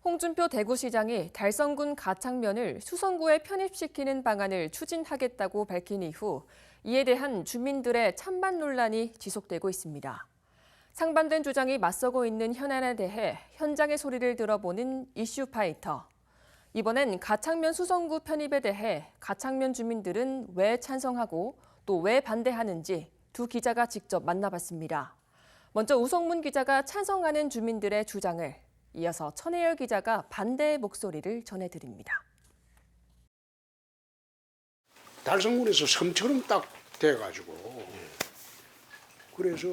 홍준표 대구시장이 달성군 가창면을 수성구에 편입시키는 방안을 추진하겠다고 밝힌 이후 이에 대한 주민들의 찬반 논란이 지속되고 있습니다. 상반된 주장이 맞서고 있는 현안에 대해 현장의 소리를 들어보는 이슈 파이터. 이번엔 가창면 수성구 편입에 대해 가창면 주민들은 왜 찬성하고 또 왜 반대하는지 두 기자가 직접 만나봤습니다. 먼저 우성문 기자가 찬성하는 주민들의 주장을, 이어서 천혜열 기자가 반대의 목소리를 전해드립니다. 달성군에서 섬처럼 딱 돼가지고 그래서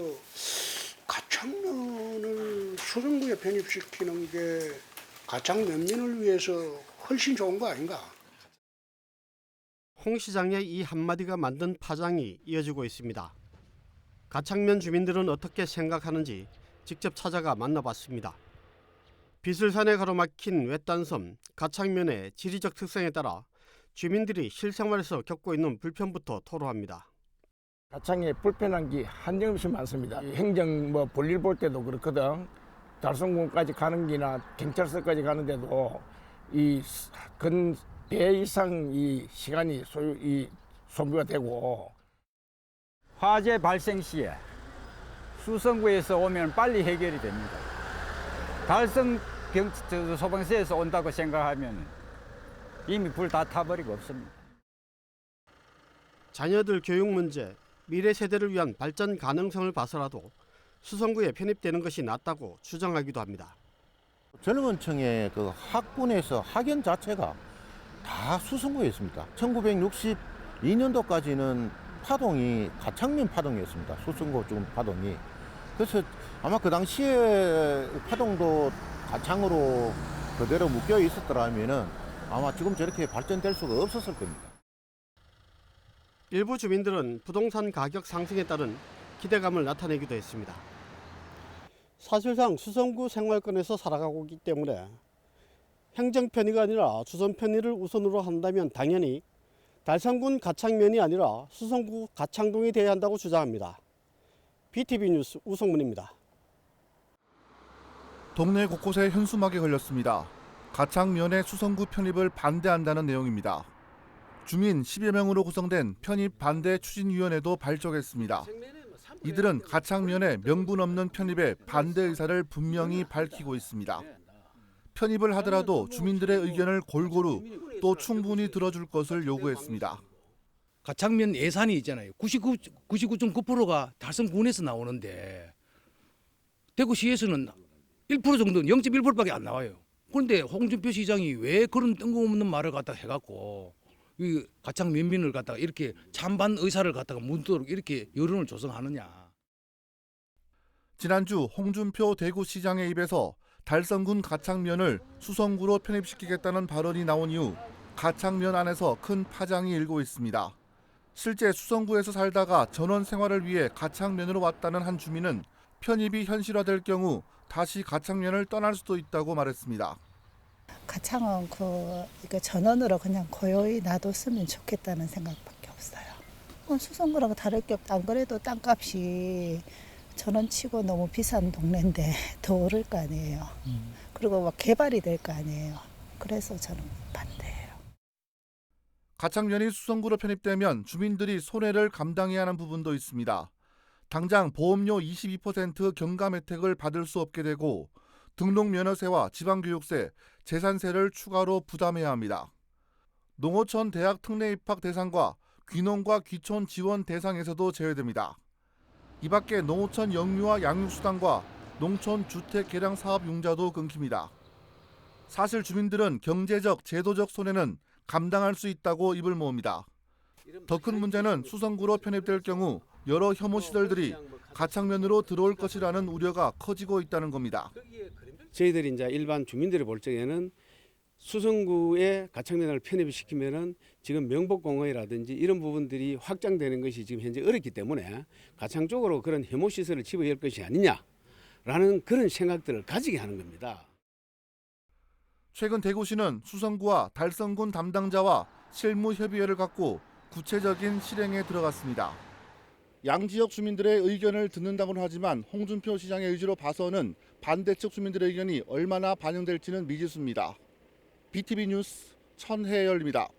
가창면을 수성구에 편입시키는 게 가창면민을 위해서 훨씬 좋은 거 아닌가? 홍 시장의 이 한마디가 만든 파장이 이어지고 있습니다. 가창면 주민들은 어떻게 생각하는지 직접 찾아가 만나봤습니다. 비슬산에 가로막힌 외딴섬 가창면의 지리적 특성에 따라 주민들이 실생활에서 겪고 있는 불편부터 토로합니다. 가창에 불편한 게 한정없이 많습니다. 행정 볼일 볼 때도 그렇거든. 달성군까지 가는 길이나 경찰서까지 가는데도 근 배 이상 이 시간이 소비가 되고, 화재 발생 시에 수성구에서 오면 빨리 해결이 됩니다. 달성 소방서에서 온다고 생각하면 이미 불 다 타버리고 없습니다. 자녀들 교육 문제, 미래 세대를 위한 발전 가능성을 봐서라도 수성구에 편입되는 것이 낫다고 주장하기도 합니다. 젊은 층의 그 학군에서 학연 자체가 다 수성구에 있습니다. 1962년도까지는 파동이 가창면 파동이었습니다. 수성구 쪽 파동이. 그래서 아마 그 당시에 파동도 가창으로 그대로 묶여 있었더라면은 아마 지금 저렇게 발전될 수가 없었을 겁니다. 일부 주민들은 부동산 가격 상승에 따른 기대감을 나타내기도 했습니다. 사실상 수성구 생활권에서 살아가고 있기 때문에 행정 편의가 아니라 주선 편의를 우선으로 한다면 당연히 달성군 가창면이 아니라 수성구 가창동이 돼야 한다고 주장합니다. BTV 뉴스 우성문입니다. 동네 곳곳에 현수막이 걸렸습니다. 가창면의 수성구 편입을 반대한다는 내용입니다. 주민 10여 명으로 구성된 편입 반대 추진위원회도 발족했습니다. 이들은 가창면의 명분 없는 편입에 반대 의사를 분명히 밝히고 있습니다. 편입을 하더라도 주민들의 의견을 골고루 또 충분히 들어줄 것을 요구했습니다. 가창면 예산이 있잖아요. 99.9%가 달성군에서 나오는데 대구시에서는 1% 정도, 0.1%밖에 안 나와요. 그런데 홍준표 시장이 왜 그런 뜬금없는 말을 갖다 해갖고 이 가창면민을 갖다가 이렇게 찬반 의사를 갖다가 묻도록 이렇게 여론을 조성하느냐. 지난주 홍준표 대구시장의 입에서 달성군 가창면을 수성구로 편입시키겠다는 발언이 나온 이후 가창면 안에서 큰 파장이 일고 있습니다. 실제 수성구에서 살다가 전원 생활을 위해 가창면으로 왔다는 한 주민은 편입이 현실화될 경우 다시 가창면을 떠날 수도 있다고 말했습니다. 가창은 전원으로 그냥 고요히 놔뒀으면 좋겠다는 생각밖에 없어요. 수성구랑 다를 게 없다. 안 그래도 땅값이 전원치고 너무 비싼 동네인데 더 오를 거 아니에요. 그리고 막 개발이 될 거 아니에요. 그래서 저는 반대해요. 가창면이 수성구로 편입되면 주민들이 손해를 감당해야 하는 부분도 있습니다. 당장 보험료 22% 경감 혜택을 받을 수 없게 되고 등록면허세와 지방교육세, 재산세를 추가로 부담해야 합니다. 농어촌 대학 특례 입학 대상과 귀농과 귀촌 지원 대상에서도 제외됩니다. 이 밖에 농어촌 영유아 양육수당과 농촌 주택 개량 사업 융자도 끊깁니다. 사실 주민들은 경제적, 제도적 손해는 감당할 수 있다고 입을 모읍니다. 더 큰 문제는 수성구로 편입될 경우 여러 혐오 시설들이 가창면으로 들어올 것이라는 우려가 커지고 있다는 겁니다. 저희들이 이제 일반 주민들이 볼 적에는 수성구에 가창면을 편입시키면은 지금 명복공원이라든지 이런 부분들이 확장되는 것이 지금 현재 어렵기 때문에 가창 쪽으로 그런 혐오 시설을 집어열 것이 아니냐라는 그런 생각들을 가지게 하는 겁니다. 최근 대구시는 수성구와 달성군 담당자와 실무 협의회를 갖고 구체적인 실행에 들어갔습니다. 양지역 주민들의 의견을 듣는다고는 하지만 홍준표 시장의 의지로 봐서는 반대측 주민들의 의견이 얼마나 반영될지는 미지수입니다. BTV 뉴스 천혜열입니다.